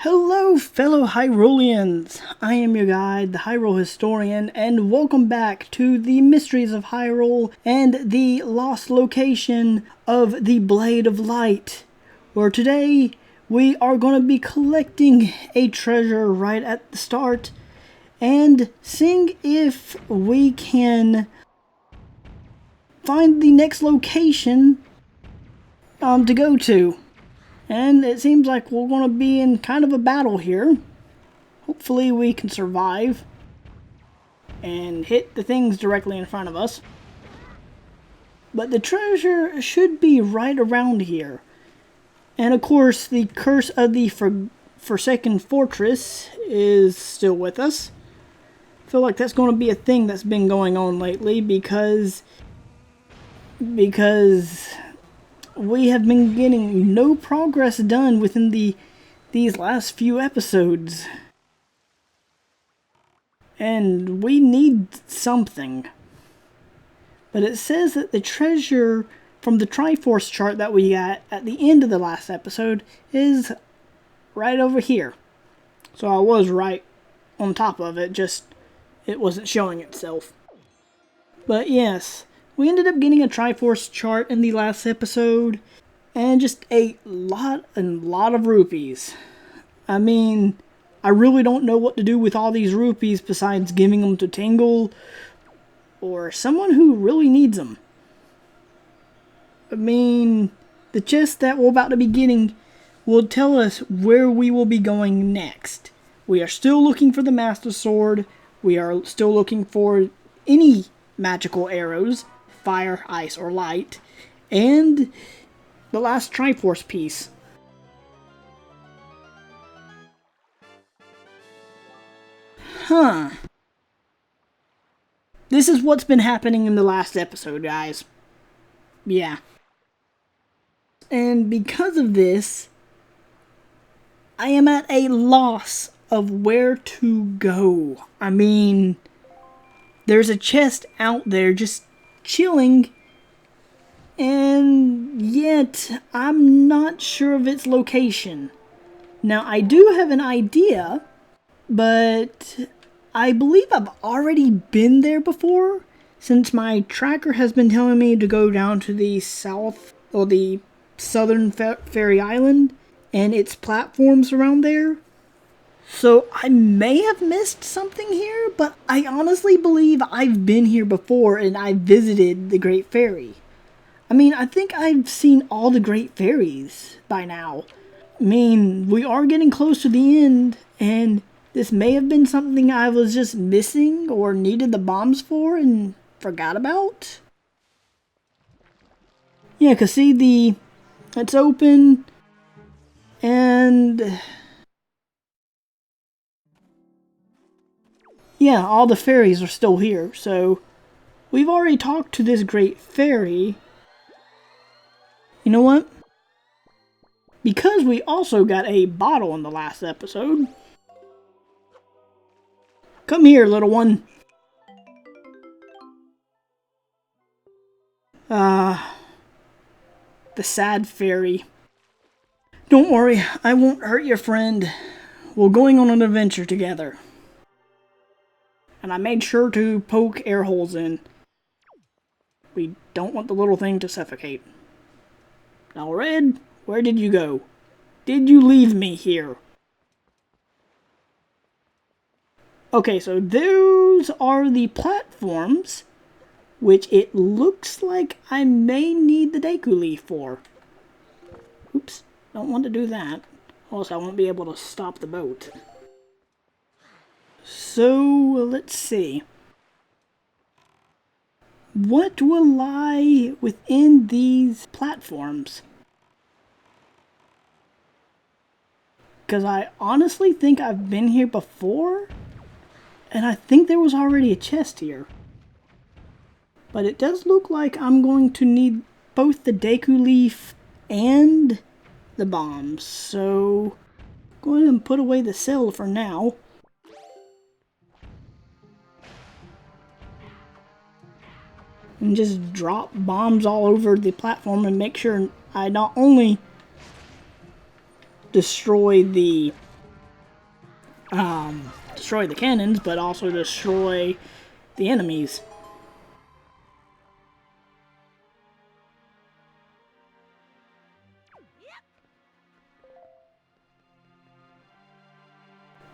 Hello, fellow Hyruleans! I am your guide, the Hyrule Historian, and welcome back to the Mysteries of Hyrule and the lost location of the Blade of Light, where today we are going to be collecting a treasure right at the start and seeing if we can find the next location to go to. And it seems like we're going to be in kind of a battle here. Hopefully we can survive and hit the things directly in front of us. But the treasure should be right around here. And of course, the curse of the Forsaken Fortress is still with us. I feel like that's going to be a thing that's been going on lately because we have been getting no progress done within these last few episodes. And we need something. But it says that the treasure from the Triforce chart that we got at the end of the last episode is right over here. So I was right on top of it, just it wasn't showing itself. But yes, we ended up getting a Triforce chart in the last episode, and just a lot of rupees. I mean, I really don't know what to do with all these rupees besides giving them to Tingle, or someone who really needs them. I mean, the chest that we're about to be getting will tell us where we will be going next. We are still looking for the Master Sword, we are still looking for any magical arrows, fire, ice, or light, and the last Triforce piece. This is what's been happening in the last episode, guys. Yeah. And because of this, I am at a loss of where to go. I mean, there's a chest out there just chilling, and yet I'm not sure of its location. Now, I do have an idea, but I believe I've already been there before, since my tracker has been telling me to go down to the south, or the southern Fairy Island, and its platforms around there. So I may have missed something here, but I honestly believe I've been here before and I visited the Great Fairy. I mean, I think I've seen all the Great Fairies by now. I mean, we are getting close to the end, and this may have been something I was just missing or needed the bombs for and forgot about. Yeah, cause see, it's open, and yeah, all the fairies are still here, so we've already talked to this Great Fairy. You know what? Because we also got a bottle in the last episode. Come here, little one. The sad fairy. Don't worry, I won't hurt your friend. We're going on an adventure together. And I made sure to poke air holes in. We don't want the little thing to suffocate. Now, Red, where did you go? Did you leave me here? Okay, so those are the platforms, which it looks like I may need the Deku Leaf for. Oops, don't want to do that. Or else I won't be able to stop the boat. So, let's see. What will lie within these platforms? Because I honestly think I've been here before, and I think there was already a chest here. But it does look like I'm going to need both the Deku Leaf and the bombs, so go ahead and put away the cell for now. And just drop bombs all over the platform and make sure I not only destroy the destroy the cannons, but also destroy the enemies.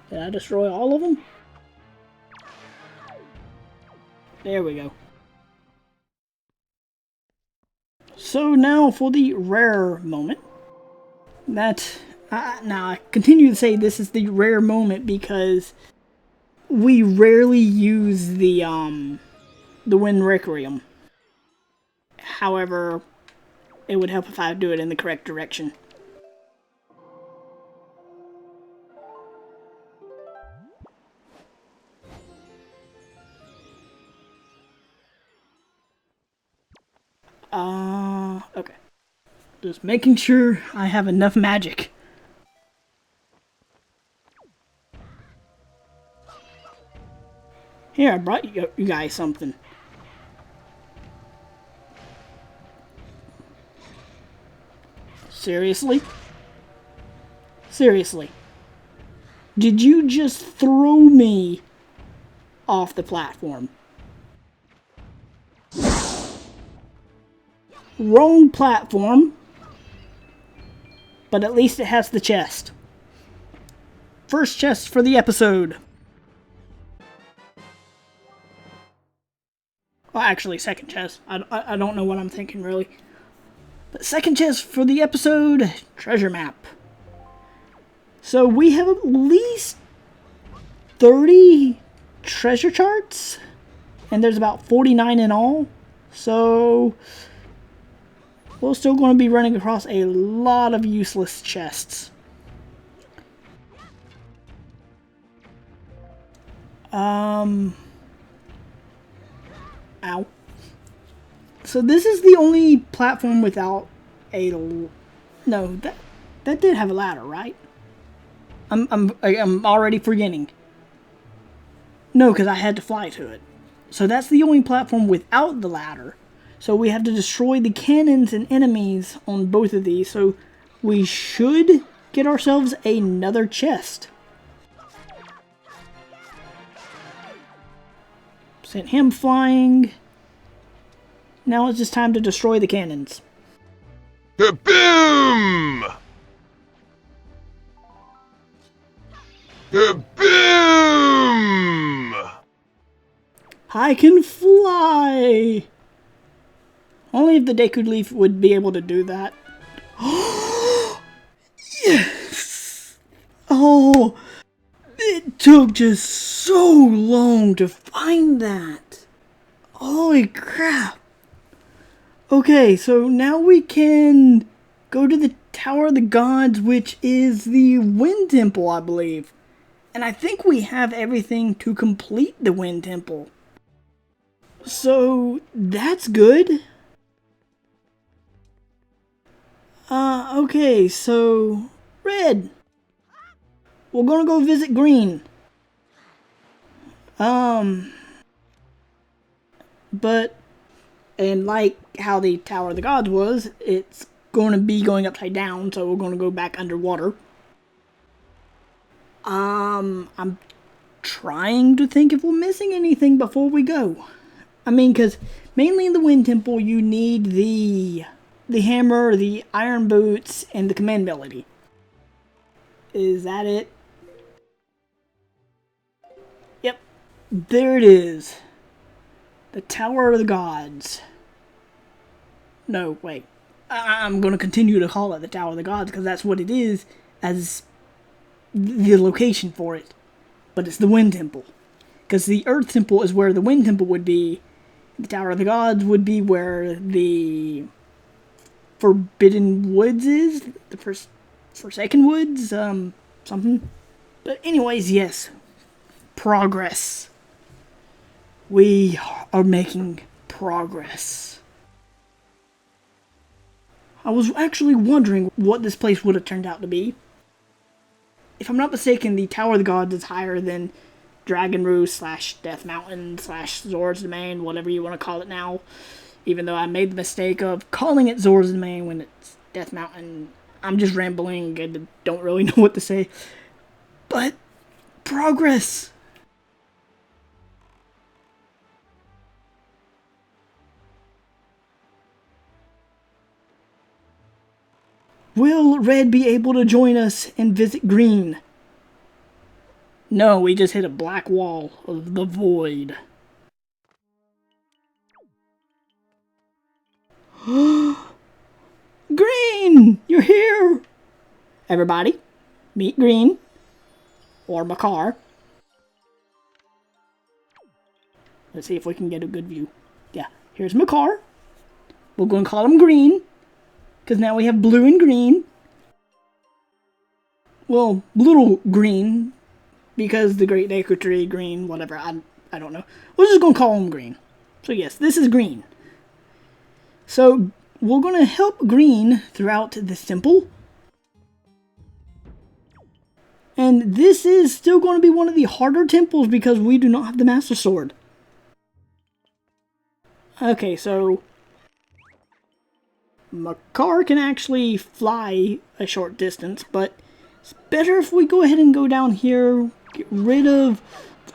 Did I destroy all of them? There we go. So now for the rare moment. Now I continue to say this is the rare moment because we rarely use the Wind Waker. However, it would help if I do it in the correct direction. Okay. Just making sure I have enough magic. Here, I brought you guys something. Seriously? Seriously. Did you just throw me off the platform? Wrong platform. But at least it has the chest. First chest for the episode. Well, actually, second chest. I don't know what I'm thinking, really. But second chest for the episode, treasure map. So we have at least 30 treasure charts. And there's about 49 in all. So we're still going to be running across a lot of useless chests. Ow. So this is the only platform without a... No, that did have a ladder, right? I'm already forgetting. No, because I had to fly to it. So that's the only platform without the ladder. So we have to destroy the cannons and enemies on both of these. So we should get ourselves another chest. Sent him flying. Now it's just time to destroy the cannons. Kaboom! Kaboom! I can fly! Only if the Deku Leaf would be able to do that. Yes! Oh! It took just so long to find that. Holy crap. Okay, so now we can go to the Tower of the Gods, which is the Wind Temple, I believe. And I think we have everything to complete the Wind Temple. So, that's good. Okay, so, Red. We're gonna go visit Green. But, and like how the Tower of the Gods was, it's going to be going upside down, so we're going to go back underwater. I'm trying to think if we're missing anything before we go. I mean, because mainly in the Wind Temple, you need the hammer, the iron boots, and the command ability. Is that it? Yep. There it is. The Tower of the Gods. No, wait. I'm going to continue to call it the Tower of the Gods because that's what it is as the location for it. But it's the Wind Temple. Because the Earth Temple is where the Wind Temple would be. The Tower of the Gods would be where the Forbidden Woods is. The Forsaken Woods. Something. But anyways, yes. Progress. We are making progress. I was actually wondering what this place would have turned out to be. If I'm not mistaken, the Tower of the Gods is higher than Dragon Roost / Death Mountain / Zora's Domain, whatever you want to call it now. Even though I made the mistake of calling it Zora's Domain when it's Death Mountain. I'm just rambling and don't really know what to say. But progress! Will Red be able to join us and visit Green? No, we just hit a black wall of the void. Green! You're here! Everybody, meet Green. Or Makar. Let's see if we can get a good view. Yeah, here's Makar. We're going to call him Green. Because now we have blue and green. Well, little green. Because the Great Acre Tree, green, whatever. I don't know. We're just going to call him Green. So yes, this is Green. So we're going to help Green throughout this temple. And this is still going to be one of the harder temples because we do not have the Master Sword. Okay, so Makar can actually fly a short distance, but it's better if we go ahead and go down here, get rid of,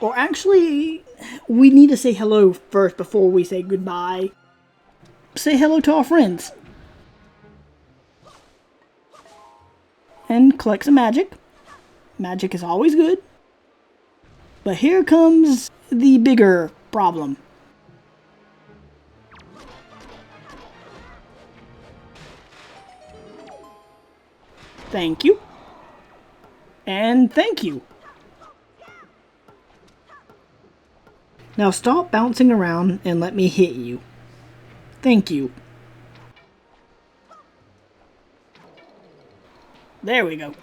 or actually, we need to say hello first before we say goodbye. Say hello to our friends. And collect some magic. Magic is always good. But here comes the bigger problem. Thank you. And thank you. Now stop bouncing around and let me hit you. Thank you. There we go.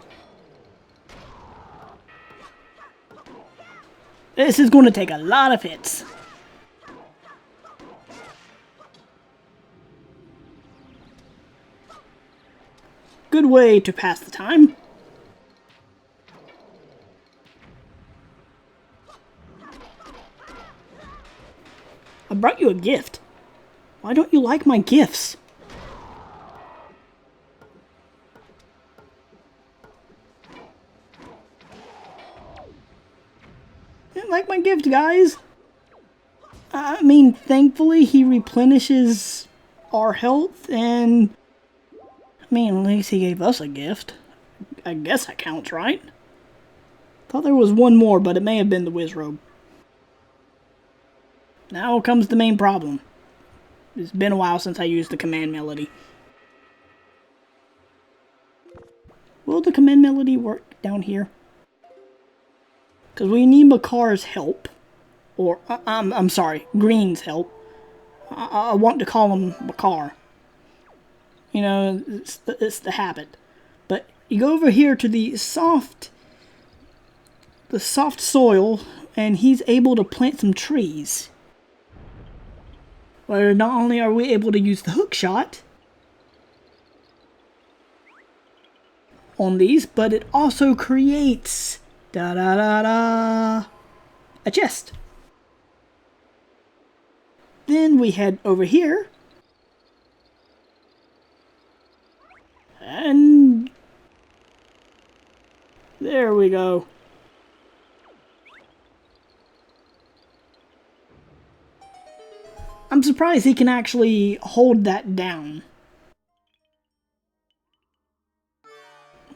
This is going to take a lot of hits. Good way to pass the time. I brought you a gift. Why don't you like my gifts? Didn't like my gift, guys. I mean, thankfully he replenishes our health, and I mean, at least he gave us a gift. I guess that counts, right? Thought there was one more, but it may have been the Wizrobe. Now comes the main problem. It's been a while since I used the command melody. Will the command melody work down here? Because we need Makar's help. Or, I'm sorry, Green's help. I want to call him Makar. You know, it's the habit. But you go over here to the soft soil, and he's able to plant some trees. Where not only are we able to use the hook shot on these, but it also creates a chest. Then we head over here, and there we go. I'm surprised he can actually hold that down.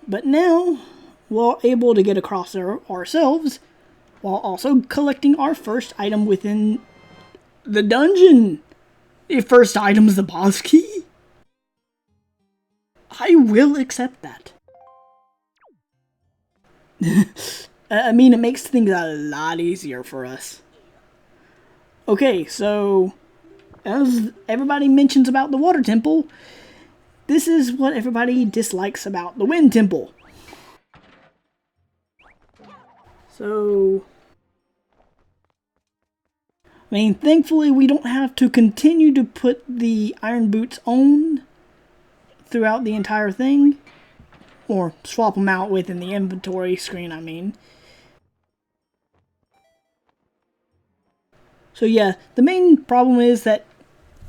But now, we're able to get across there ourselves, while also collecting our first item within the dungeon. The first item is the boss key. I will accept that. I mean, it makes things a lot easier for us. Okay, so as everybody mentions about the water temple, this is what everybody dislikes about the wind temple. So, I mean, thankfully we don't have to continue to put the iron boots on throughout the entire thing. Or swap them out within the inventory screen, I mean. So yeah, the main problem is that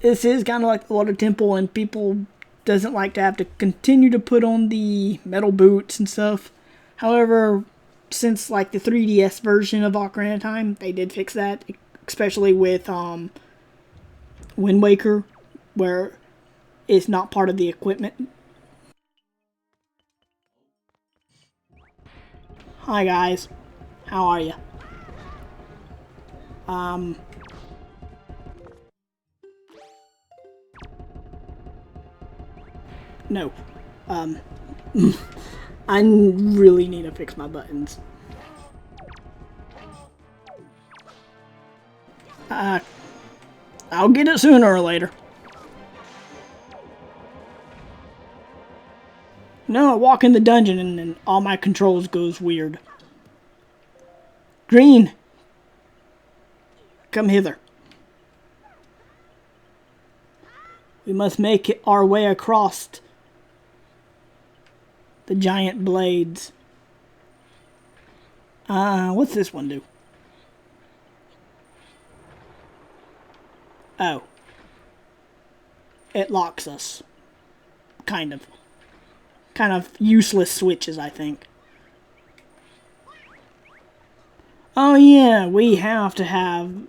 this is kind of like the water temple, and people doesn't like to have to continue to put on the metal boots and stuff. However, since like the 3DS version of Ocarina of Time, they did fix that, especially with Wind Waker, where it's not part of the equipment. Hi guys, how are you? No. I really need to fix my buttons. I'll get it sooner or later. No, I walk in the dungeon and then all my controls goes weird. Green! Come hither. We must make our way across the giant blades. What's this one do? Oh. It locks us. Kind of. Kind of useless switches, I think. Oh yeah, we have to have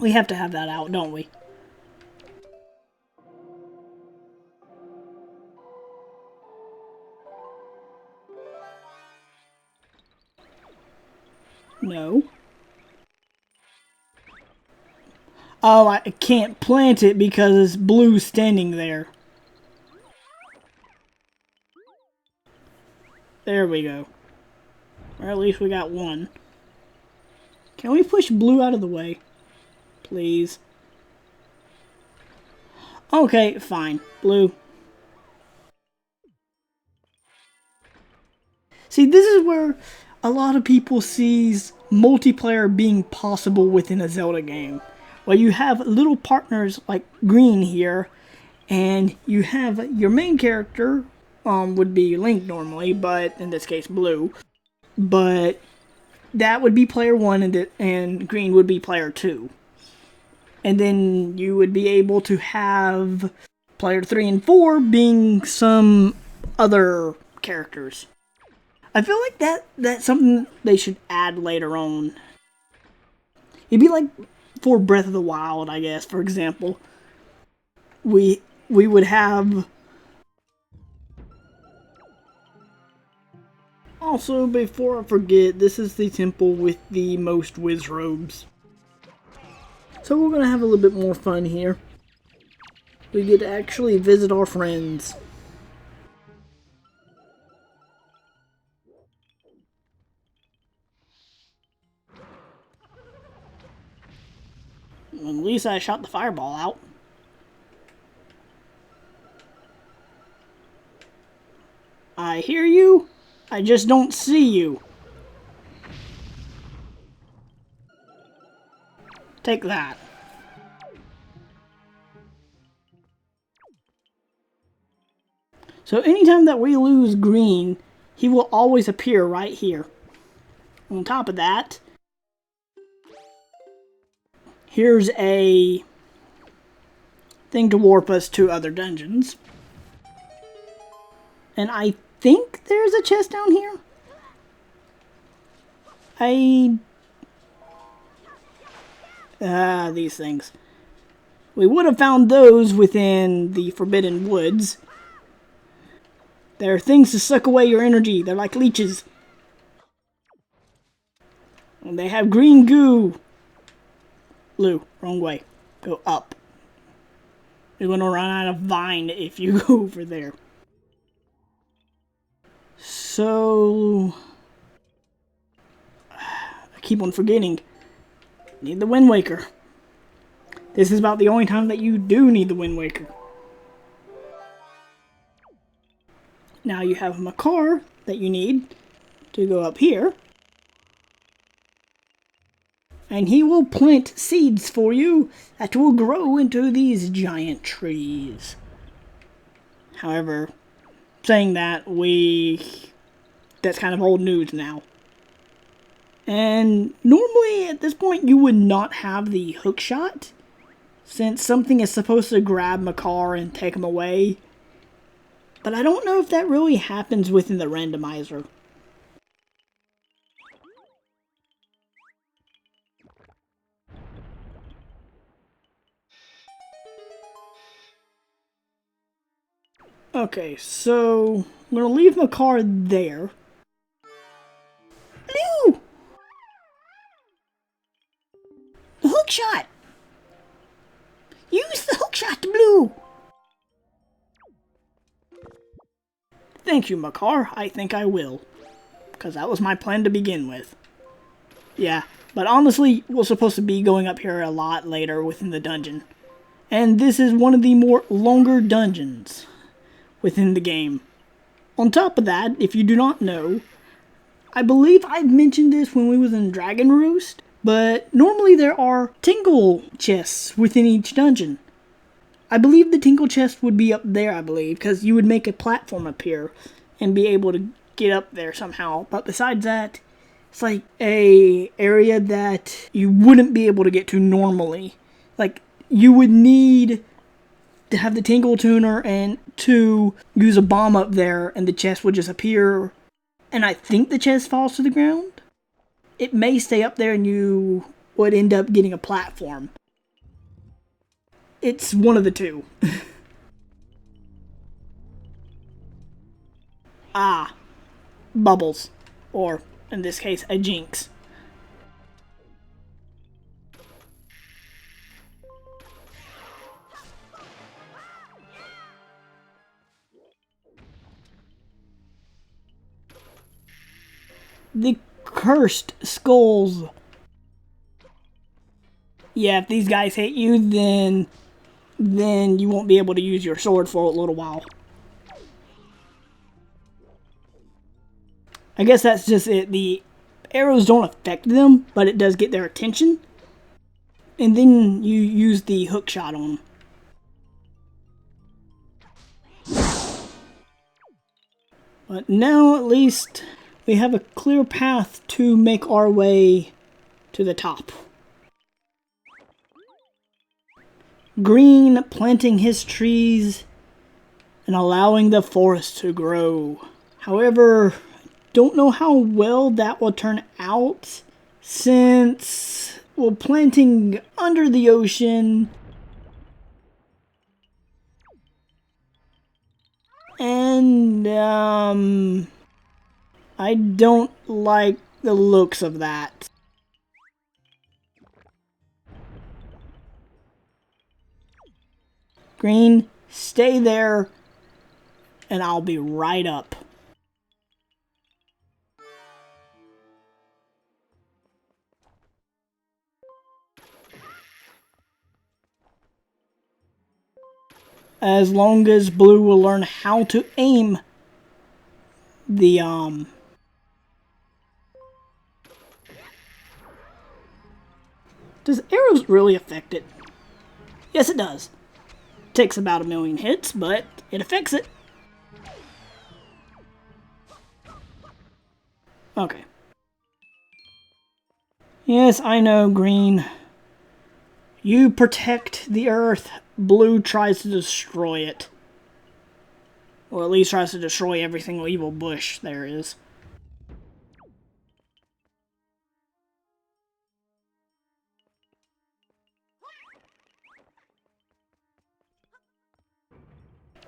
that out, don't we? No. Oh, I can't plant it because it's blue standing there. There we go. Or at least we got one. Can we push blue out of the way? Please. Okay, fine. Blue. See, this is where a lot of people sees multiplayer being possible within a Zelda game. Well, you have little partners like Green here, and you have your main character, would be Link normally, but in this case Blue. But that would be player 1 and Green would be player 2. And then you would be able to have player 3 and 4 being some other characters. I feel like that's something they should add later on. It'd be like for Breath of the Wild, I guess, for example. We would have... Also, before I forget, this is the temple with the most whiz robes. So we're going to have a little bit more fun here. We get to actually visit our friends. At least I shot the fireball out. I hear you. I just don't see you. Take that. So anytime that we lose Green, he will always appear right here. On top of that, here's a thing to warp us to other dungeons. And I think there's a chest down here. These things. We would have found those within the Forbidden Woods. They're things to suck away your energy. They're like leeches. And they have green goo. Blue, wrong way. Go up. You're going to run out of vine if you go over there. So... I keep on forgetting. Need the Wind Waker. This is about the only time that you do need the Wind Waker. Now you have Makar that you need to go up here. And he will plant seeds for you that will grow into these giant trees. However, saying that, that's kind of old news now. And normally at this point you would not have the hook shot, since something is supposed to grab Makar and take him away. But I don't know if that really happens within the randomizer. Okay, so I'm gonna leave my car there. Blue! The hook shot! Use the hook shot, Blue! Thank you, Makar. I think I will. Because that was my plan to begin with. Yeah, but honestly, we're supposed to be going up here a lot later within the dungeon. And this is one of the more longer dungeons within the game. On top of that, if you do not know, I believe I mentioned this when we was in Dragon Roost, but normally there are tingle chests within each dungeon. I believe the tingle chest would be up there, I believe, because you would make a platform appear and be able to get up there somehow. But besides that, it's like a area that you wouldn't be able to get to normally. Like, you would need to have the tingle tuner and to use a bomb up there and the chest would just appear. And I think the chest falls to the ground. It may stay up there and you would end up getting a platform. It's one of the two. Ah, bubbles. Or, in this case, a jinx. The cursed skulls. Yeah, if these guys hit you, then you won't be able to use your sword for a little while. I guess that's just it. The arrows don't affect them, but it does get their attention. And then you use the hook shot on them. But now at least we have a clear path to make our way to the top. Green planting his trees and allowing the forest to grow. However, don't know how well that will turn out since, well, planting under the ocean and I don't like the looks of that. Green, stay there and I'll be right up. As long as Blue will learn how to aim the Does arrows really affect it? Yes, it does. Takes about 1,000,000 hits, but it affects it. Okay. Yes, I know, Green. You protect the Earth. Blue tries to destroy it. Or at least tries to destroy every single evil bush there is.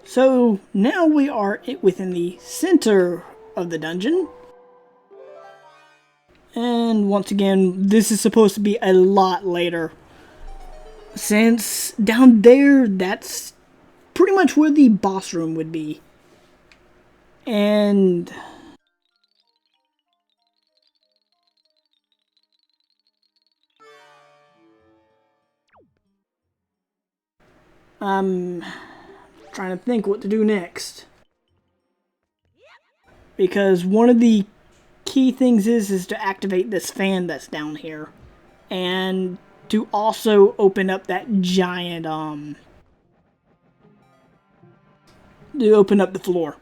So now we are within the center of the dungeon. And once again, this is supposed to be a lot later. Since down there, that's pretty much where the boss room would be. And I'm trying to think what to do next. Because one of the key things is to activate this fan that's down here. And to also open up that giant, to open up the floor.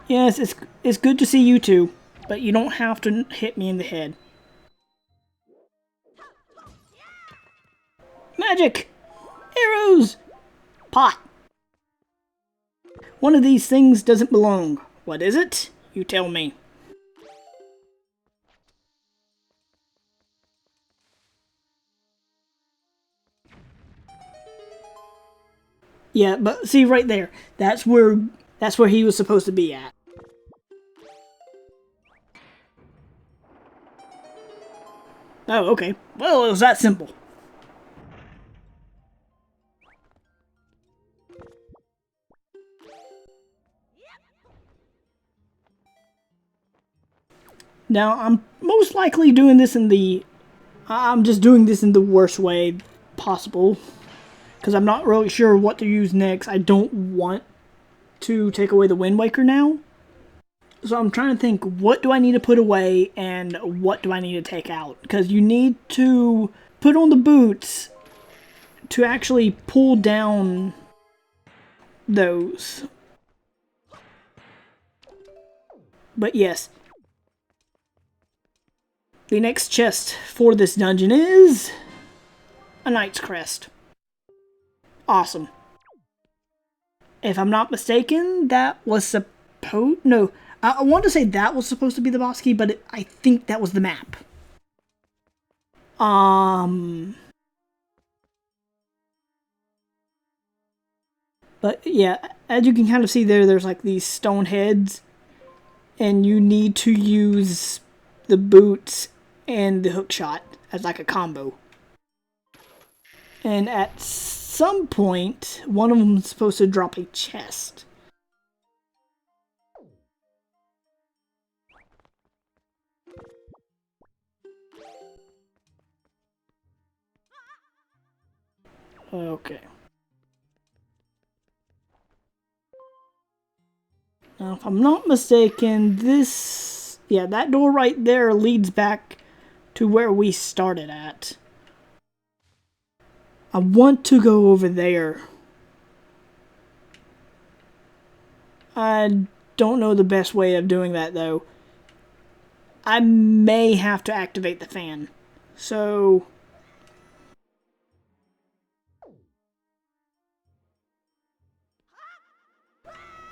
Yes, it's good to see you two, but you don't have to hit me in the head. Magic! Arrows! Pot! One of these things doesn't belong. What is it? You tell me. Yeah, but see right there, that's where he was supposed to be at. Oh, okay. Well, it was that simple. Now, I'm most likely doing this in the... I'm just doing this in the worst way possible. Because I'm not really sure what to use next. I don't want to take away the Wind Waker now. So I'm trying to think, what do I need to put away and what do I need to take out? Because you need to put on the boots to actually pull down those. But yes, the next chest for this dungeon is a Knight's Crest. Awesome. If I'm not mistaken, that was supposed... No, I want to say that was supposed to be the boss key, but I think that was the map. But yeah, as you can kind of see there's like these stone heads, and you need to use the boots and the hook shot as like a combo. And at some point, one of them is supposed to drop a chest. Okay. Now, if I'm not mistaken, this... Yeah, that door right there leads back to where we started at. I want to go over there. I don't know the best way of doing that, though. I may have to activate the fan. So...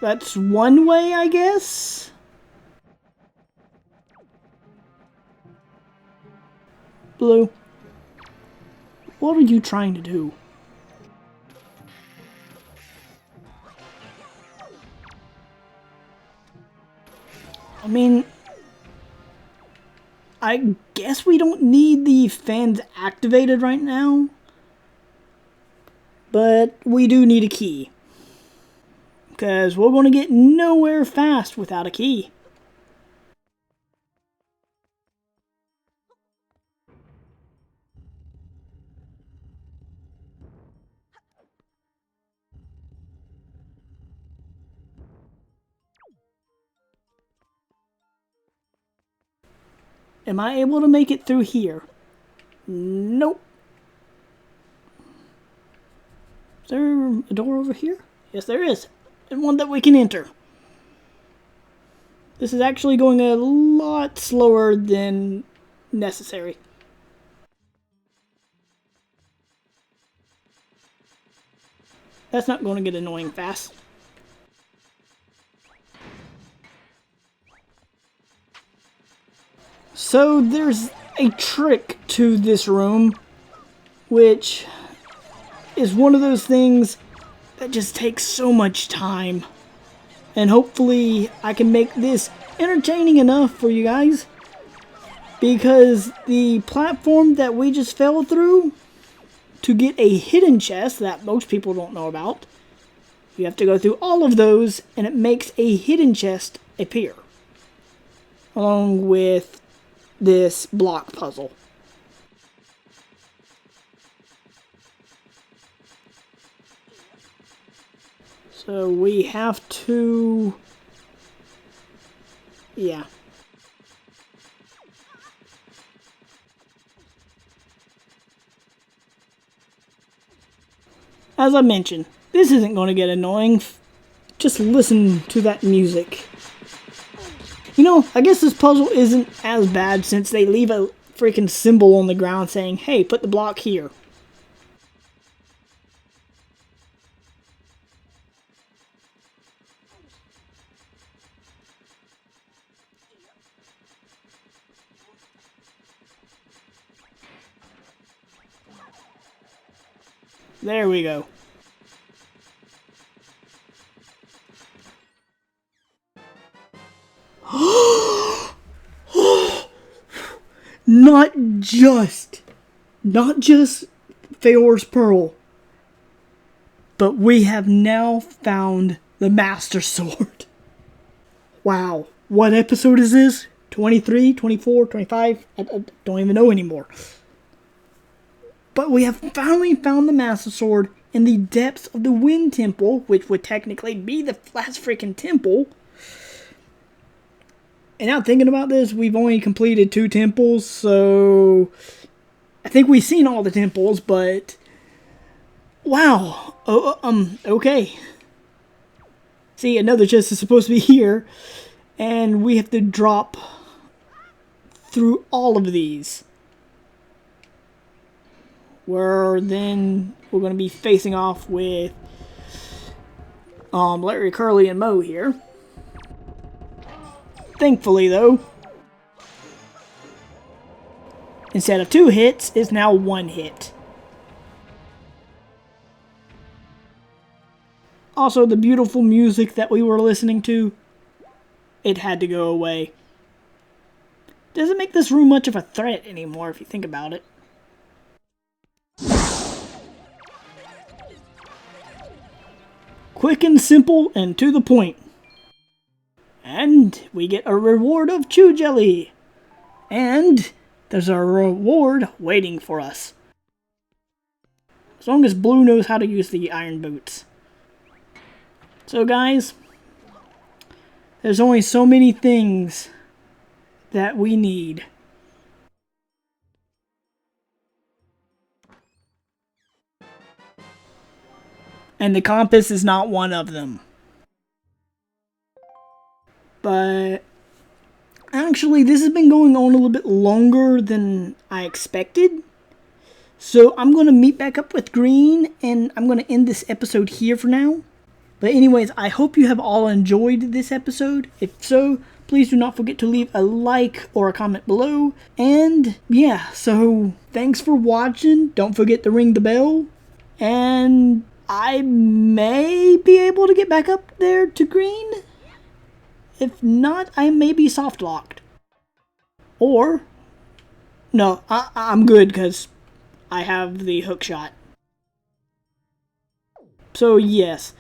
that's one way, I guess? Blue, what are you trying to do? I mean, I guess we don't need the fans activated right now, but we do need a key, because we're going to get nowhere fast without a key. Am I able to make it through here? Nope. Is there a door over here? Yes, there is. And one that we can enter. This is actually going a lot slower than necessary. That's not going to get annoying fast. So there's a trick to this room, which is one of those things that just takes so much time. And hopefully I can make this entertaining enough for you guys. Because the platform that we just fell through, to get a hidden chest that most people don't know about, you have to go through all of those and it makes a hidden chest appear. Along with this block puzzle. So we have to... yeah. As I mentioned, this isn't going to get annoying. Just listen to that music. You know, I guess this puzzle isn't as bad since they leave a freaking symbol on the ground saying, hey, put the block here. There we go. not just Feor's Pearl, but we have now found the Master Sword. Wow, what episode is this? 23, 24, 25? I don't even know anymore. But we have finally found the Master Sword in the depths of the Wind Temple, which would technically be the last freaking temple. And now thinking about this, we've only completed 2 temples, so I think we've seen all the temples, but wow. Okay. See, another chest is supposed to be here, and we have to drop through all of these. We're going to be facing off with Larry, Curly, and Mo here. Thankfully, though, instead of 2 hits, it's now 1 hit. Also, the beautiful music that we were listening to, it had to go away. Doesn't make this room much of a threat anymore, if you think about it. Quick and simple and to the point. And we get a reward of Chew Jelly. And there's a reward waiting for us. As long as Blue knows how to use the iron boots. So guys, there's only so many things that we need. And the compass is not one of them. But actually, this has been going on a little bit longer than I expected. So I'm going to meet back up with Green, and I'm going to end this episode here for now. But anyways, I hope you have all enjoyed this episode. If so, please do not forget to leave a like or a comment below. And yeah, so thanks for watching. Don't forget to ring the bell. And I may be able to get back up there to Green. If not, I may be soft locked. Or, no, I'm good because I have the hook shot. So yes,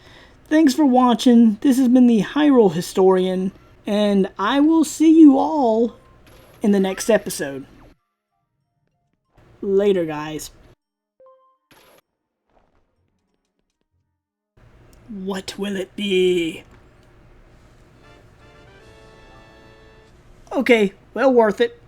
thanks for watching. This has been the Hyrule Historian, and I will see you all in the next episode. Later, guys. What will it be? Okay, well worth it.